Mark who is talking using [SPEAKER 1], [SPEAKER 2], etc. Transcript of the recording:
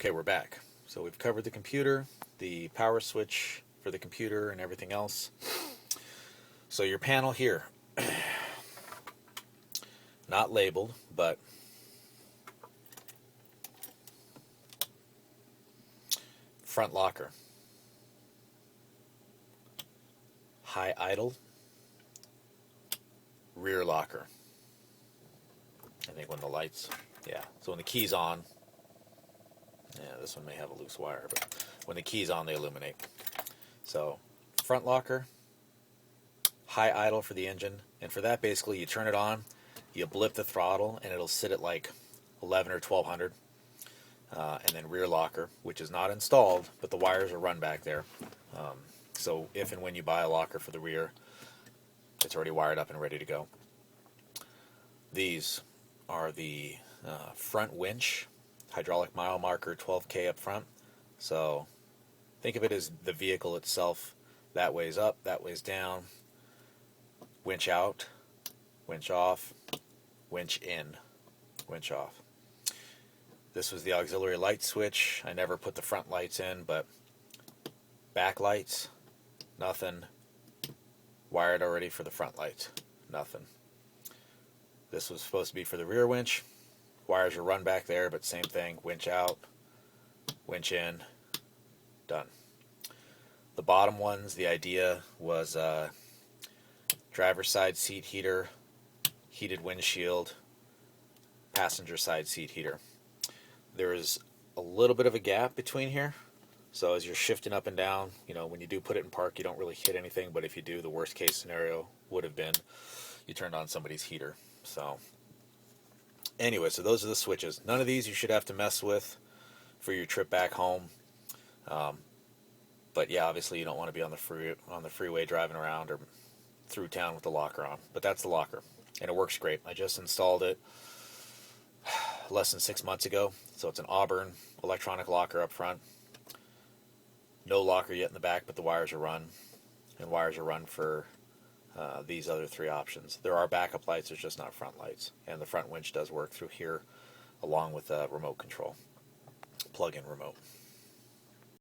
[SPEAKER 1] Okay, we're back. So we've covered the computer, the power switch for the computer, and everything else. So your panel here, not labeled, but front locker, high idle, rear locker. I think when the lights, yeah, so when the key's on, yeah, this one may have a loose wire, but when the key's on, they illuminate. So front locker, high idle for the engine, and for that basically you turn it on, you blip the throttle, and it'll sit at like 11 or 1200. And then rear locker, which is not installed, but the wires are run back there. So if and when you buy a locker for the rear, it's already wired up and ready to go. These are the front winch, hydraulic mile marker 12K up front. So think of it as the vehicle itself. That way's up, that way's down. Winch out, winch off, winch in, winch off. This was the auxiliary light switch. I never put the front lights in, but back lights, nothing. Wired already for the front lights, nothing. This was supposed to be for the rear winch. Wires are run back there, but same thing. Winch out, winch in, done. The bottom ones, the idea was driver's side seat heater, heated windshield, passenger side seat heater. There is a little bit of a gap between here, so as you're shifting up and down, you know, when you do put it in park, you don't really hit anything, but if you do, the worst case scenario would have been you turned on somebody's heater. So anyway, so those are the switches. None of these you should have to mess with for your trip back home. But yeah, obviously you don't want to be on the freeway driving around or through town with the locker on. But that's the locker, and it works great. I just installed it less than 6 months ago. So it's an Auburn electronic locker up front. No locker yet in the back, but the wires are run, and wires are run for these other three options. There are backup lights, there's just not front lights, and the front winch does work through here along with remote control, plug-in remote.